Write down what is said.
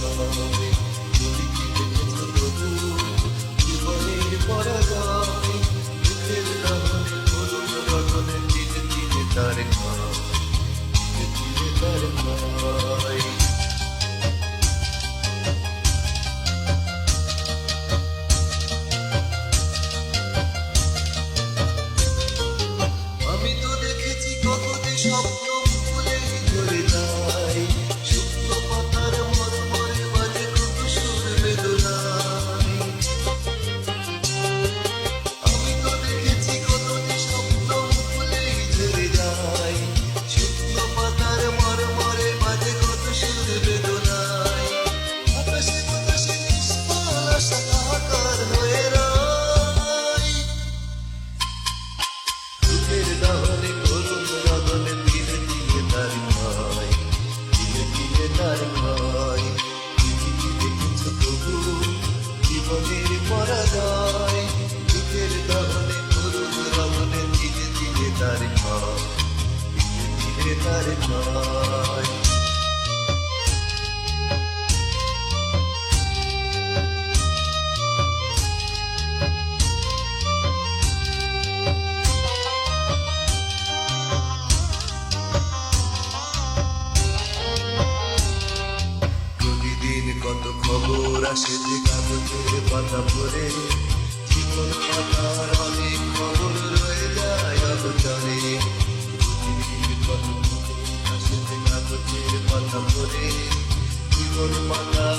হয়, যদি কি দেখেছ তবু জীবনের পরাজয়, দুঃখের দহনে করুণ রগনে দিনে দিনে তার ক্ষয়, দিনে দিনে তার ক্ষয়। আমি তো দেখেছি কত যে স্বপ্ন ভুলে ঝরে যায়, শুকনো পাতার মরমরে বাজে কত সুর বেদনায়। আমি তো দেখেছি কত যে স্বপ্ন ভুলে ঝরে যায়, শুকনো পাতার মরমরে বাজে কত সুর বেদনায়। আকাশে বাতাসে নিষ্ফল আশা হাহাকার হয়ে রয়, দুঃখের দহনে করুণ রগনে দিনে দিনে তার ক্ষয়, দিনে দিনে তার ক্ষয়। তুমি কি দেখেছ তবু জীবনের পরাজয়, দুঃখের দহনে করুণ রগনে দিনে দিনে তার ক্ষয়, দিনে দিনে তার ক্ষয়। প্রতিদিন কত খবর আসে যে কাগজের পাতা পড়ে, জীবন পাতার অনেক খবর রয়ে যায় অগোচরে। প্রতিদিন কত খবর আসে যে কাগজের পাতা পড়ে, জীবন পাতার